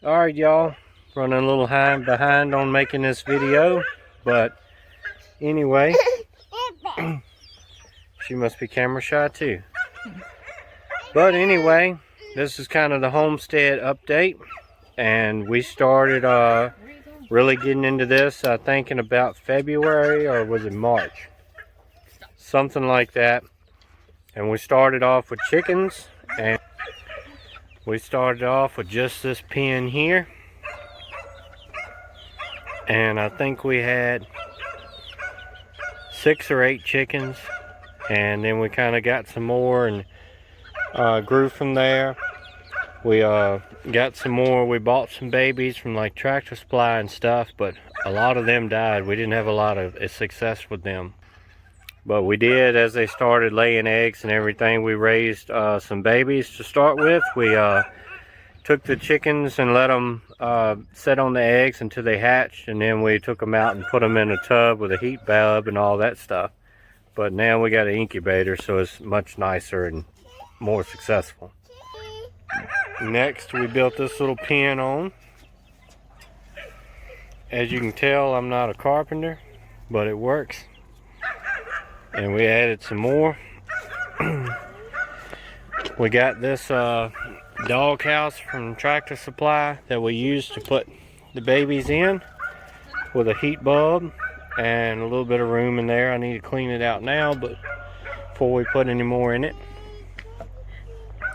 Alright, y'all, running a little behind on making this video, but anyway, she must be camera shy too. But anyway, this is kind of the homestead update, and we started really getting into this I think in about February, or was it March? Something like that. And we started off with chickens, and we started off with just this pen here, and I think we had 6 or 8 chickens, and then we kind of got some more and grew from there. We got some more. We bought some babies from like Tractor Supply and stuff, but a lot of them died. We didn't have a lot of success with them. But we did, as they started laying eggs and everything, we raised some babies to start with. We took the chickens and let them sit on the eggs until they hatched, and then we took them out and put them in a tub with a heat bulb and all that stuff. But now we got an incubator, so it's much nicer and more successful. Next, we built this little pen on. As you can tell, I'm not a carpenter, but it works. And we added some more. We got this dog house from Tractor Supply that we used to put the babies in, with a heat bulb and a little bit of room in there. I need to clean it out now, but before we put any more in it.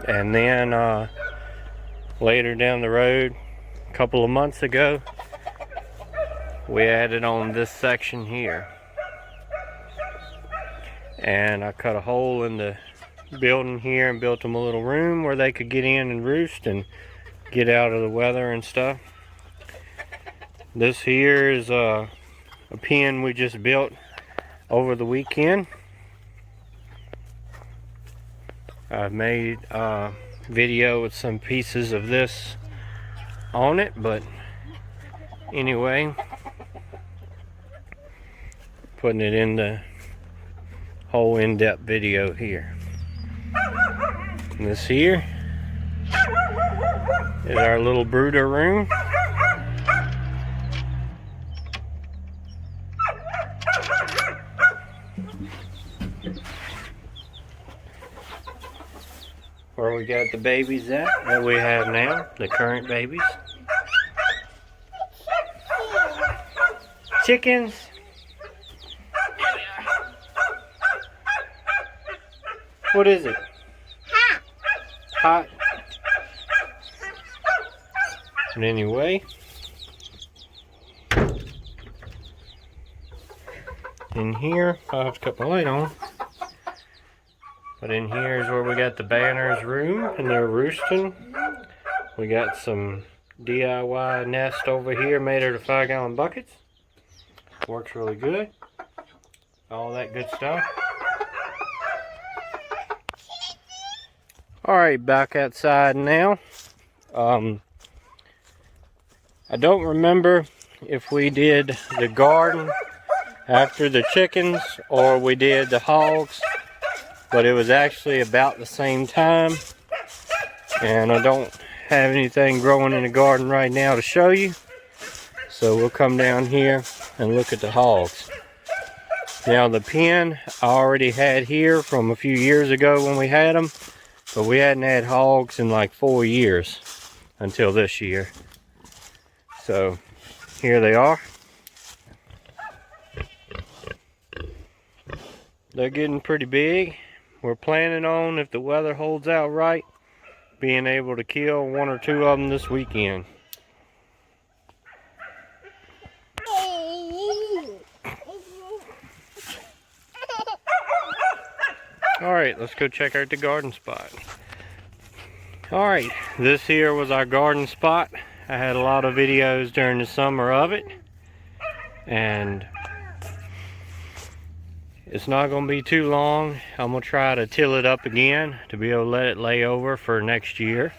And then later down the road, a couple of months ago, we added on this section here. And I cut a hole in the building here and built them a little room where they could get in and roost and get out of the weather and stuff. This here is a pen we just built over the weekend. I've made a video with some pieces of this on it, but anyway, putting it in the whole in-depth video here. And this here is our little brooder room. Where we got the babies at that we have now, the current babies. Chickens. What is it? Hot. Hot. But anyway, in here, I'll have to cut my light on. But in here is where we got the Banner's room, and they're roosting. We got some DIY nest over here made out of 5-gallon buckets. Works really good. All that good stuff. Alright, back outside now. I don't remember if we did the garden after the chickens or we did the hogs, but it was actually about the same time. And I don't have anything growing in the garden right now to show you, so we'll come down here and look at the hogs. Now the pen I already had here from a few years ago when we had them, but we hadn't had hogs in like 4 years until this year. So here they are. They're getting pretty big. We're planning on, if the weather holds out right, being able to kill 1 or 2 of them this weekend. Alright, let's go check out the garden spot. Alright, this here was our garden spot. I had a lot of videos during the summer of it, and it's not going to be too long. I'm going to try to till it up again to be able to let it lay over for next year.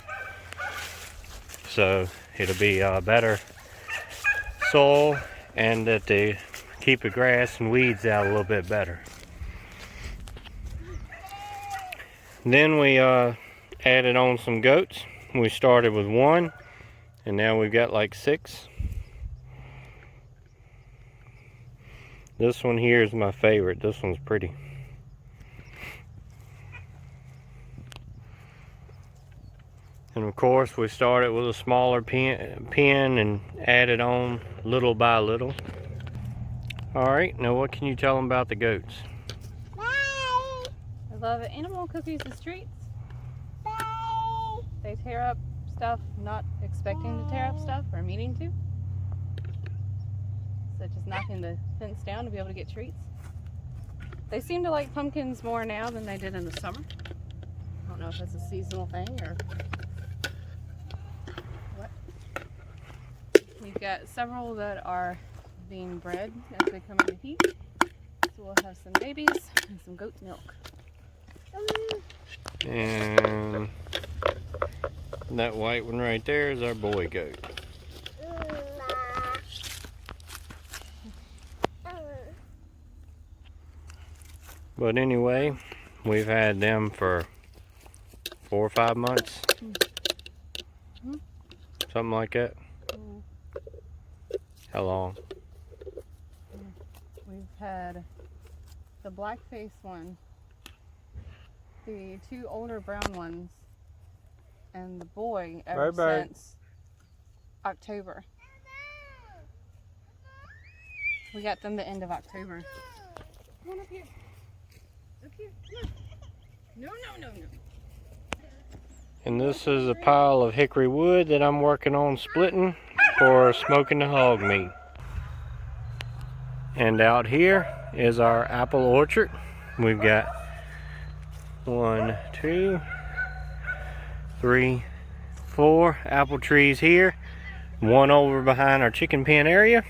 So it'll be better soil, and that they keep the grass and weeds out a little bit better. Then we added on some goats. We started with 1, And now we've got like 6. This one here is my favorite. This one's pretty. And of course we started with a smaller pen and added on little by little. Alright, now what can you tell them about the goats? Bye. I love animal cookies and treats. Bye. They tear up stuff, not expecting to tear up stuff or meaning to. Such as knocking the fence down to be able to get treats. They seem to like pumpkins more now than they did in the summer. I don't know if that's a seasonal thing or what. We've got several that are being bred as they come into heat. So we'll have some babies and some goat milk. And that white one right there is our boy goat. But anyway, we've had them for 4 or 5 months. Something like that. How long? We've had the black face one, the 2 older brown ones, and the boy ever since October. We got them the end of October. Come on up here. Up here. No, no, no, no. And this is a pile of hickory wood that I'm working on splitting for smoking the hog meat. And out here is our apple orchard. We've got 1, 2, 3, 4 apple trees here. One over behind our chicken pen area.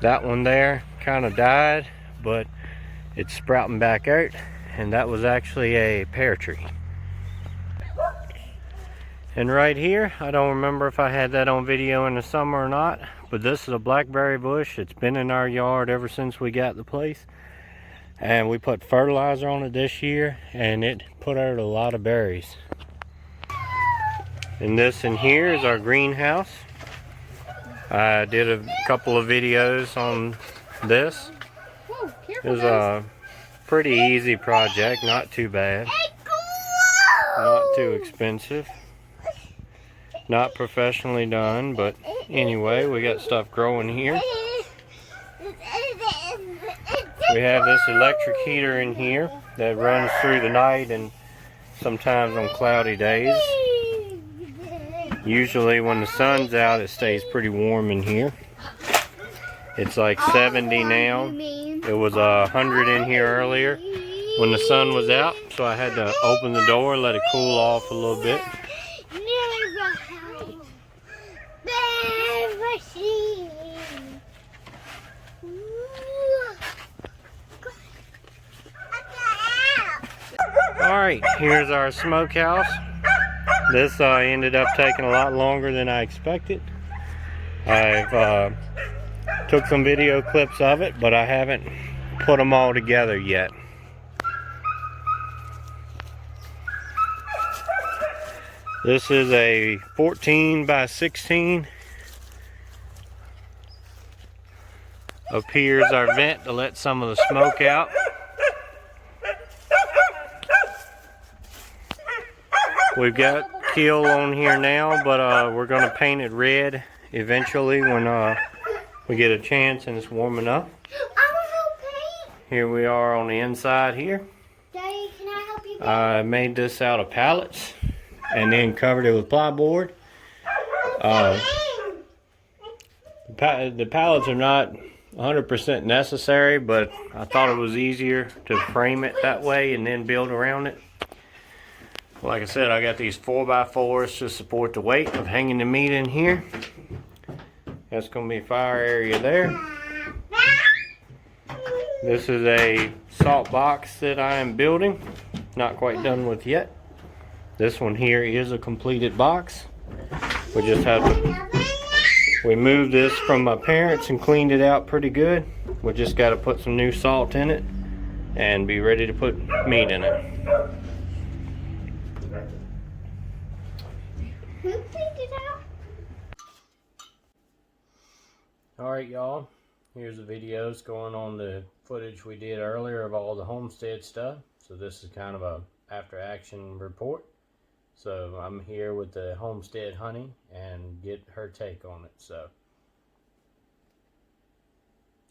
That one there kind of died, but it's sprouting back out, and that was actually a pear tree. And right here, I don't remember if I had that on video in the summer or not, but this is a blackberry bush. It's been in our yard ever since we got the place, and we put fertilizer on it this year, and it put out a lot of berries. And this in here is our greenhouse. I did a couple of videos on this. It was a pretty easy project, not too bad, not too expensive, not professionally done, but anyway, we got stuff growing here. We have this electric heater in here that runs through the night and sometimes on cloudy days. Usually when the sun's out, it stays pretty warm in here. It's like 70 now. It was 100 in here earlier when the sun was out, so I had to open the door, let it cool off a little bit. Alright, here's our smokehouse. This ended up taking a lot longer than I expected. I've took some video clips of it, but I haven't put them all together yet. This is a 14 by 16. Up here is our vent to let some of the smoke out. We've got teal on here now, but we're going to paint it red eventually when we get a chance and it's warming up. Here we are on the inside here. Daddy, can I help you? I made this out of pallets and then covered it with plywood. The pallets are not 100% necessary, but I thought it was easier to frame it that way and then build around it. Like I said, I got these 4x4s to support the weight of hanging the meat in here. That's going to be a fire area there. This is a salt box that I am building. Not quite done with yet. This one here is a completed box. We just have to... We moved this from my parents and cleaned it out pretty good. We just got to put some new salt in it and be ready to put meat in it. Who cleaned it out? Alright, y'all. Here's the videos going on the footage we did earlier of all the homestead stuff. So this is kind of a after action report. So I'm here with the homestead honey and get her take on it. So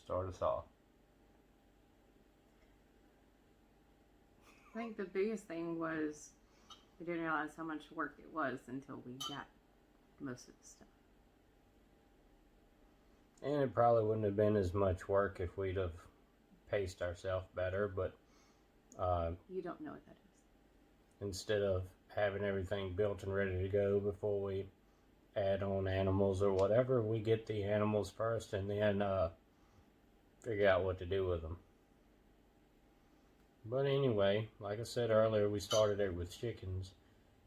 start us off. I think the biggest thing was we didn't realize how much work it was until we got most of the stuff. And it probably wouldn't have been as much work if we'd have paced ourselves better, but You don't know what that is. instead of having everything built and ready to go before we add on animals or whatever, we get the animals first and then figure out what to do with them. But anyway, like I said earlier, we started it with chickens,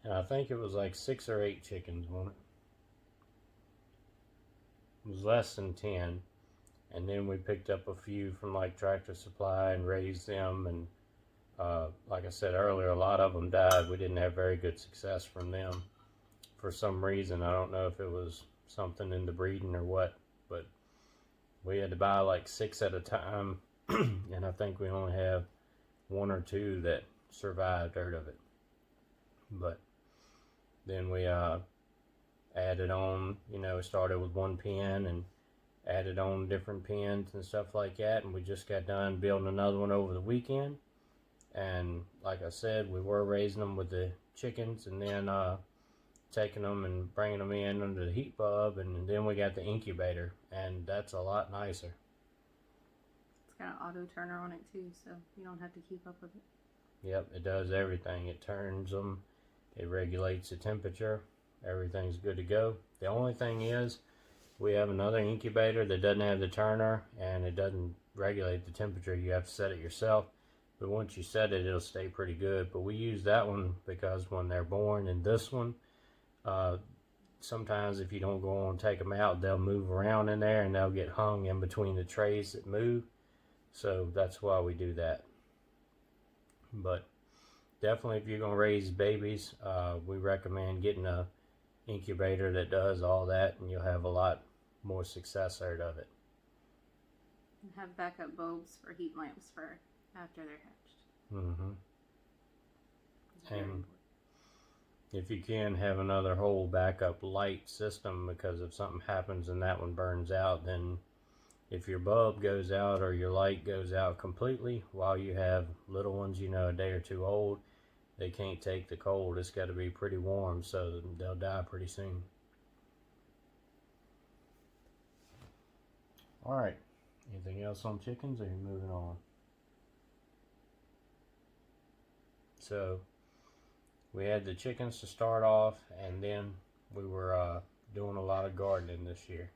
and I think it was like 6 or 8 chickens, wasn't it? It was less than 10, and then we picked up a few from like Tractor Supply and raised them, and like I said earlier, a lot of them died. We didn't have very good success from them for some reason. I don't know if it was something in the breeding or what, but we had to buy like 6 at a time, and I think we only have 1 or 2 that survived out of it. But then we added on, you know, started with 1 pen and added on different pens and stuff like that, and we just got done building another one over the weekend. And like I said, we were raising them with the chickens and then taking them and bringing them in under the heat bulb, and then we got the incubator, and that's a lot nicer. It's got an auto turner on it too, so you don't have to keep up with it. Yep, it does everything. It turns them, it regulates the temperature, everything's good to go. The only thing is, we have another incubator that doesn't have the turner, and it doesn't regulate the temperature. You have to set it yourself, but once you set it, it'll stay pretty good. But we use that one because when they're born in this one, sometimes if you don't go on and take them out, they'll move around in there and they'll get hung in between the trays that move. So that's why we do that. But definitely, if you're going to raise babies, we recommend getting a incubator that does all that, and you'll have a lot more success out of it. And have backup bulbs for heat lamps for after they're hatched. Mm-hmm. It's very important. If you can, have another whole backup light system, because if something happens and that one burns out, then if your bulb goes out or your light goes out completely while you have little ones, you know, a day or 2 old, they can't take the cold. It's got to be pretty warm, so they'll die pretty soon. Alright, anything else on chickens, or are you moving on? So we had the chickens to start off, and then we were doing a lot of gardening this year.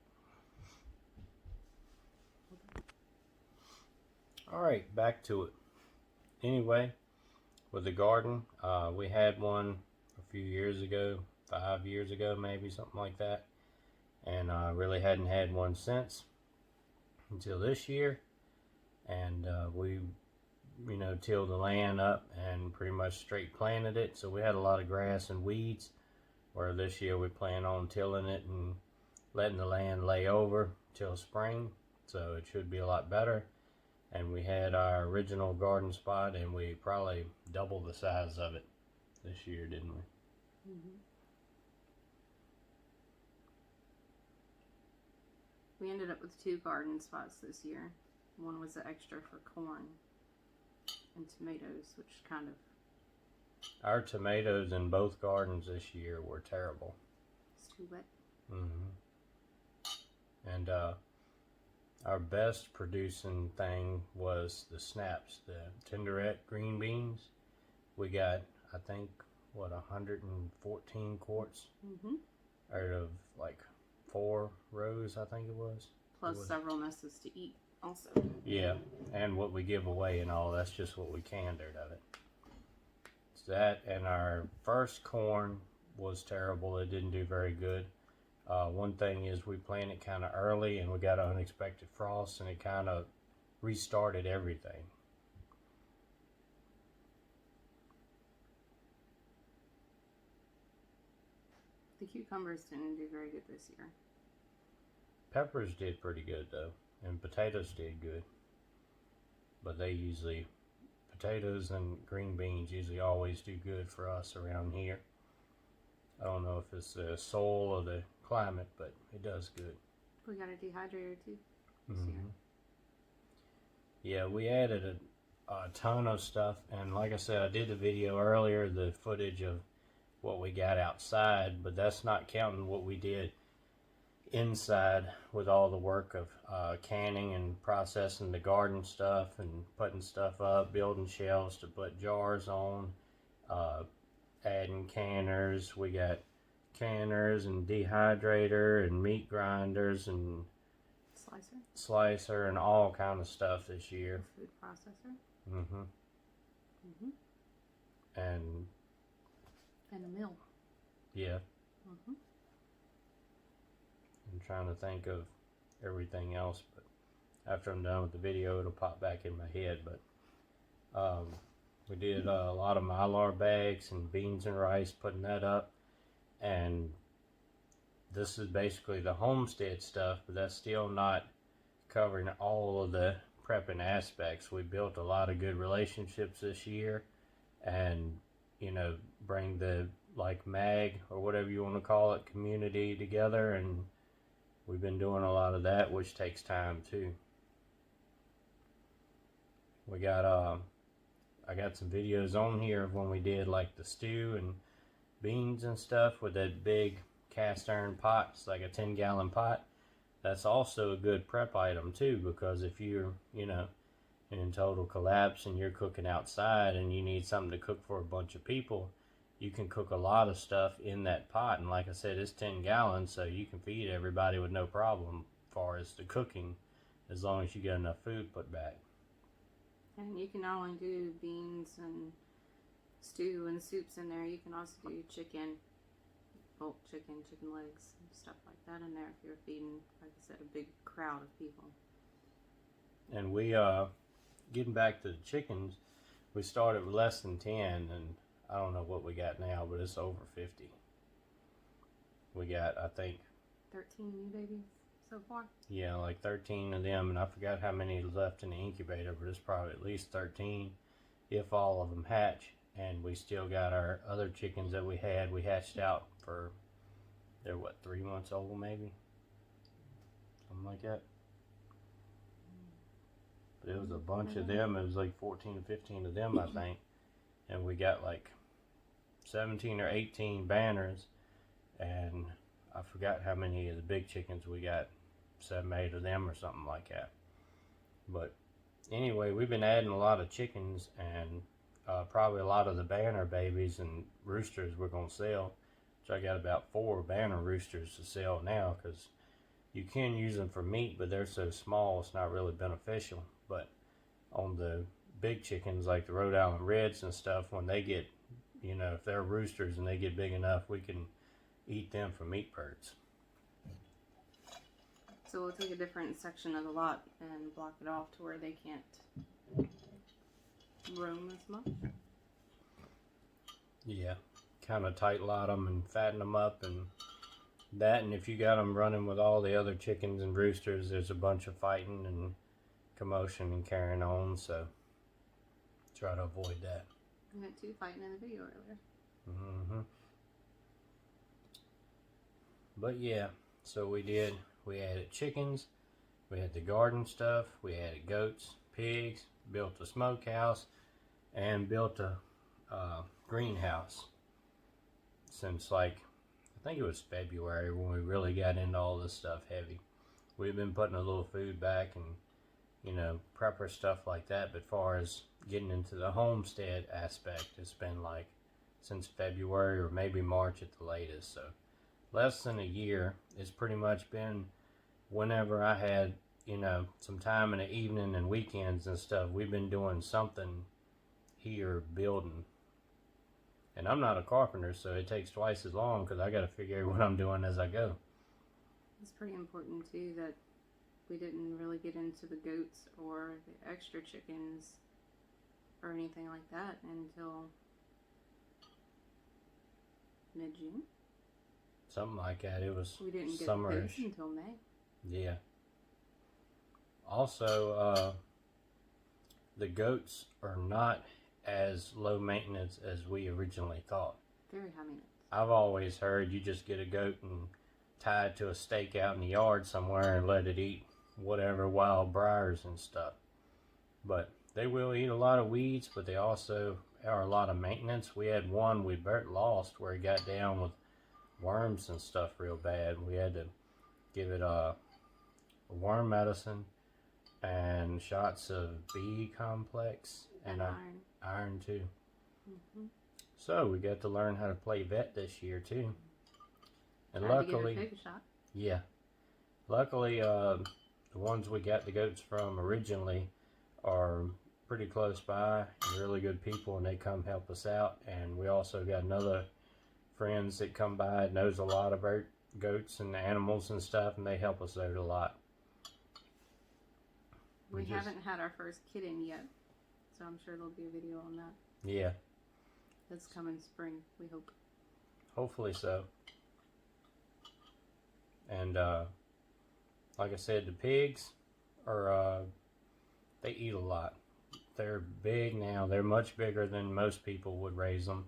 Alright, back to it. Anyway, with the garden, we had one a few years ago, 5 years ago maybe, something like that, and really hadn't had one since until this year. And we, you know, tilled the land up and pretty much straight planted it, so we had a lot of grass and weeds, where this year we plan on tilling it and letting the land lay over till spring, so it should be a lot better. And we had our original garden spot, and we probably doubled the size of it this year, didn't we? Mm-hmm. We ended up with 2 garden spots this year. One was the extra for corn and tomatoes, which kind of... Our tomatoes in both gardens this year were terrible. It's too wet. Mm-hmm. And our best producing thing was the snaps, the tenderette green beans. We got, I think, what, 114 quarts out of like 4 rows, I think it was. Plus several messes to eat also. Yeah, and what we give away and all, that's just what we canned out of it. It's that, and our first corn was terrible. It didn't do very good. One thing is we planted kind of early, and we got unexpected frost, and it kind of restarted everything. The cucumbers didn't do very good this year. Peppers did pretty good though, and potatoes did good. But potatoes and green beans usually always do good for us around here. I don't know if it's the soil or the climate, but it does good. We got a dehydrator too this year. Yeah, we added a ton of stuff, and like I said, I did the video earlier, the footage of what we got outside, but that's not counting what we did inside with all the work of canning and processing the garden stuff and putting stuff up, building shelves to put jars on, adding canners. We got canners and dehydrator and meat grinders and slicer and all kind of stuff this year. Food processor. And a mill. Yeah. I'm trying to think of everything else, but after I'm done with the video, it'll pop back in my head. But we did a lot of mylar bags and beans and rice, putting that up. And this is basically the homestead stuff, but that's still not covering all of the prepping aspects. We built a lot of good relationships this year, and bring the mag or whatever you want to call it, community together, and we've been doing a lot of that, which takes time too. We got I got some videos on here of when we did like the stew and beans and stuff with that big cast iron pot. It's like a 10-gallon pot. That's also a good prep item too, because if you're in total collapse and you're cooking outside and you need something to cook for a bunch of people, you can cook a lot of stuff in that pot. And like I said, it's 10 gallons, so you can feed everybody with no problem as far as the cooking, as long as you get enough food put back. And you can not only do beans and stew and soups in there, you can also do chicken, bulk chicken legs, and stuff like that in there if you're feeding, like I said, a big crowd of people. And we, getting back to the chickens, we started with less than 10, and I don't know what we got now, but it's over 50. We got, I think, 13 new babies so far? Yeah, like 13 of them, and I forgot how many left in the incubator, but it's probably at least 13 if all of them hatch. And we still got our other chickens that we hatched out for, they're what, 3 months old maybe? Something like that. But it was a bunch of them. It was like 14 or 15 of them, I think. And we got like 17 or 18 banners. And I forgot how many of the big chickens we got. 7, 8 of them or something like that. But anyway, we've been adding a lot of chickens, and probably a lot of the banner babies and roosters we're going to sell. So I got about 4 banner roosters to sell now, because you can use them for meat, but they're so small it's not really beneficial. But on the big chickens like the Rhode Island Reds and stuff, when they get, if they're roosters and they get big enough, we can eat them for meat birds. So we'll take a different section of the lot and block it off to where they can't roam as much. Yeah, kind of tight lot them and fatten them up and that. And if you got them running with all the other chickens and roosters, there's a bunch of fighting and commotion and carrying on. So try to avoid that. We had 2 fighting in the video earlier. But yeah, so we added chickens, we had the garden stuff, we added goats, pigs, built a smokehouse, and built a greenhouse. Since I think it was February when we really got into all this stuff heavy. We've been putting a little food back and, prepper stuff like that. But far as getting into the homestead aspect, it's been since February or maybe March at the latest. So less than a year. It's pretty much been whenever I had, some time in the evening and weekends and stuff, we've been doing something here building. And I'm not a carpenter, so it takes twice as long because I got to figure out what I'm doing as I go. It's pretty important too that we didn't really get into the goats or the extra chickens or anything like that until mid-June. something like that. It was We didn't get summerish. goats until May. Yeah. Also, the goats are not as low maintenance as we originally thought. Very high maintenance. I've always heard you just get a goat and tie it to a stake out in the yard somewhere and let it eat whatever wild briars and stuff. But they will eat a lot of weeds, but they also are a lot of maintenance. We had one we lost where he got down with worms and stuff real bad. We had to give it a worm medicine and shots of B complex and iron too. Mm-hmm. So we got to learn how to play vet this year too. And Tried luckily, to get her a shot. yeah, luckily the ones we got the goats from originally are pretty close by and really good people, and they come help us out. And we also got another friends that come by and knows a lot about goats and animals and stuff, and they help us out a lot. We haven't had our first kitten yet, so I'm sure there'll be a video on that. Yeah. That's coming spring, we hope. Hopefully so. And like I said, the pigs are they eat a lot. They're big now. They're much bigger than most people would raise them,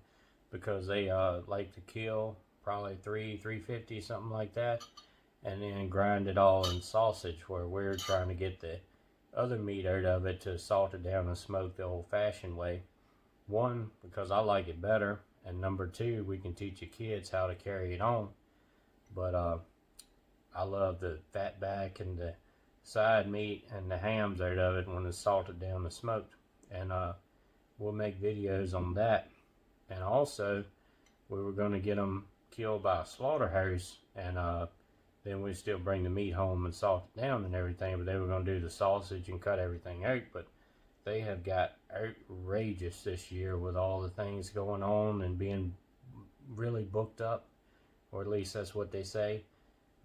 because they like to kill probably 350, something like that, and then grind it all in sausage, where we're trying to get the other meat out of it to salt it down and smoke the old-fashioned way. One, because I like it better, and number two, we can teach the kids how to carry it on. But I love the fat back and the side meat and the hams out of it when it's salted down and smoked. And we'll make videos on that. And also, we were going to get them killed by a slaughterhouse, and then we still bring the meat home and salt it down and everything. But they were going to do the sausage and cut everything out. But they have got outrageous this year with all the things going on and being really booked up, or at least that's what they say.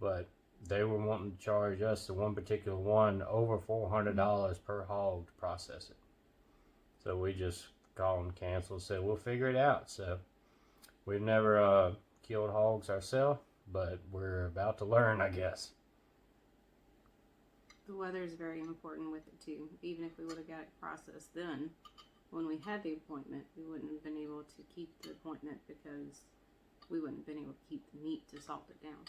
But they were wanting to charge us, the one particular one, over $400 per hog to process it. So we just called and canceled, said we'll figure it out. So we've never killed hogs ourselves, but we're about to learn, I guess. The weather is very important with it too. Even if we would have got it processed then, when we had the appointment, we wouldn't have been able to keep the appointment because we wouldn't have been able to keep the meat to salt it down.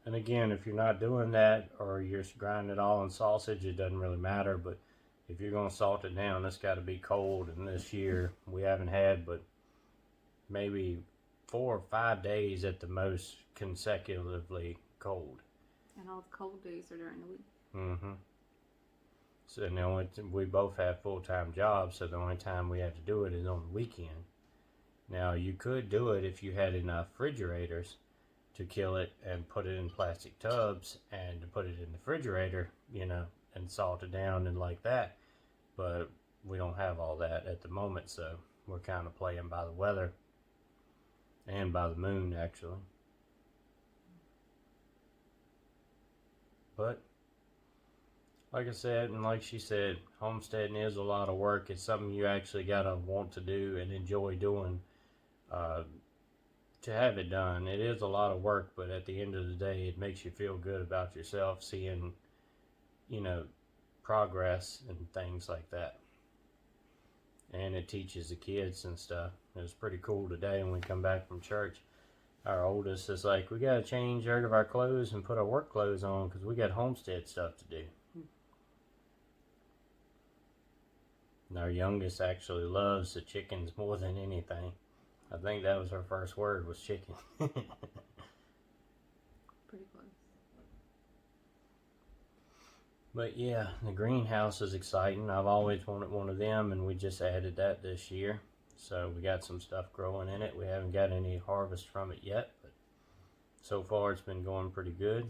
And again, if you're not doing that, or you're grinding it all in sausage, it doesn't really matter. But if you're going to salt it down, it's got to be cold. And this year, we haven't had but maybe 4 or 5 days at the most consecutively cold. And all the cold days are during the week. Mm-hmm. So now we both have full-time jobs, so the only time we have to do it is on the weekend. Now, you could do it if you had enough refrigerators to kill it and put it in plastic tubs and to put it in the refrigerator, you know, and salt it down and like that. But we don't have all that at the moment, so we're kind of playing by the weather and by the moon, actually. But like I said, and like she said, homesteading is a lot of work. It's something you actually gotta want to do and enjoy doing to have it done. It is a lot of work, but at the end of the day, it makes you feel good about yourself, seeing, you know, progress and things like that. And it teaches the kids and stuff. It was pretty cool today when we come back from church. Our oldest is like, we gotta change out of our clothes and put our work clothes on because we got homestead stuff to do. And our youngest actually loves the chickens more than anything. I think that was her first word, was chicken. Pretty close. But yeah, the greenhouse is exciting. I've always wanted one of them, and we just added that this year. So we got some stuff growing in it. We haven't got any harvest from it yet, but so far it's been going pretty good.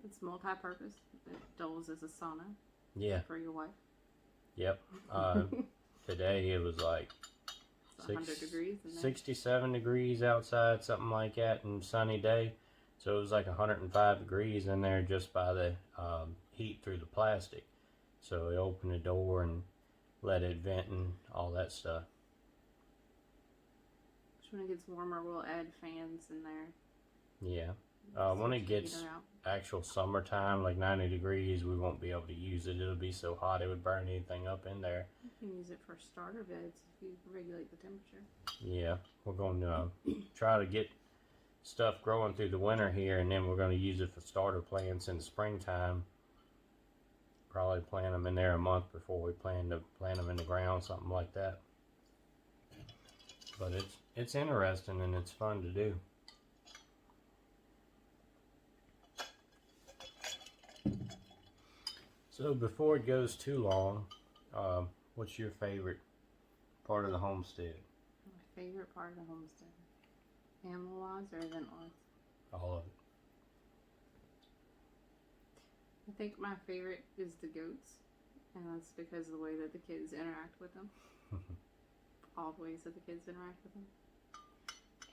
It's multi-purpose. It doubles as a sauna. Yeah. For your wife. Yep. Today it was like 100 degrees in there. 67 degrees outside, something like that, and sunny day. So it was like 105 degrees in there just by the heat through the plastic. So we opened the door and let it vent and all that stuff. When it gets warmer, we'll add fans in there. Yeah. So When it heat gets her out. actual summertime, like 90 degrees, we won't be able to use it. It'll be so hot it would burn anything up in there. You can use it for starter beds if you regulate the temperature. Yeah, we're going to try to get stuff growing through the winter here, and then we're going to use it for starter plants in the springtime. Probably plant them in there a month before we plan to plant them in the ground, something like that. But it's interesting and it's fun to do. So before it goes too long, what's your favorite part of the homestead? My favorite part of the homestead. Animal-wise or event-wise? All of it. I think my favorite is the goats. And that's because of the way that the kids interact with them. All the ways that the kids interact with them.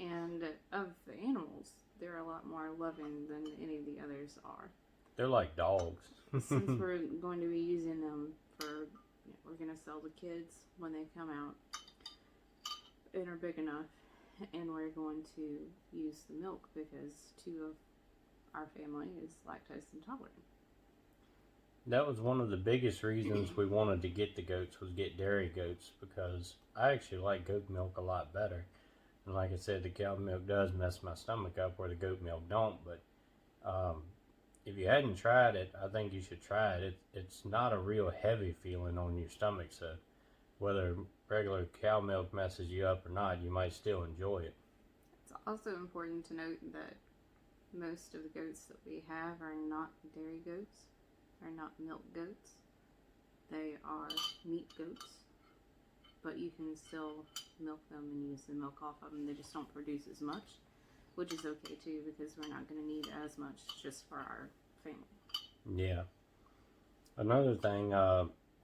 And of the animals, they're a lot more loving than any of the others are. They're like dogs. Since we're going to be using them for, we're going to sell the kids when they come out and are big enough. And we're going to use the milk because 2 of our family is lactose intolerant. That was one of the biggest reasons we wanted to get the goats, was get dairy goats, because I actually like goat milk a lot better. And like I said, the cow milk does mess my stomach up where the goat milk don't, but if you hadn't tried it, I think you should try it. It's not a real heavy feeling on your stomach, so whether regular cow milk messes you up or not, you might still enjoy it. It's also important to note that most of the goats that we have are not dairy goats, are not milk goats. They are meat goats, but you can still milk them and use the milk off of them. They just don't produce as much, which is okay too, because we're not going to need as much just for our family. Yeah. Another thing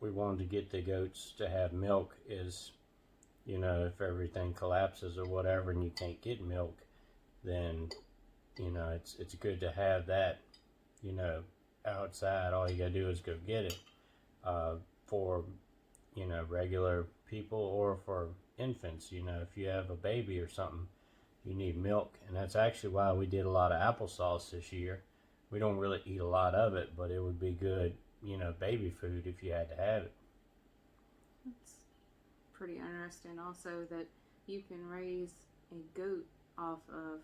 we wanted to get the goats to have milk is, if everything collapses or whatever and you can't get milk, then, it's good to have that, outside. All you gotta do is go get it. For, regular people or for infants, if you have a baby or something, you need milk. And that's actually why we did a lot of applesauce this year. We don't really eat a lot of it, but it would be good, baby food if you had to have it. It's pretty interesting also that you can raise a goat off of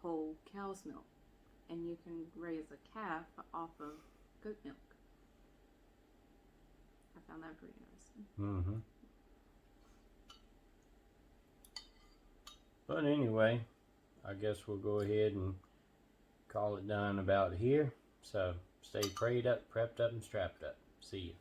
whole cow's milk, and you can raise a calf off of goat milk. I found that pretty interesting. But anyway, I guess we'll go ahead and call it done about here. So stay prayed up, prepped up, and strapped up. See you.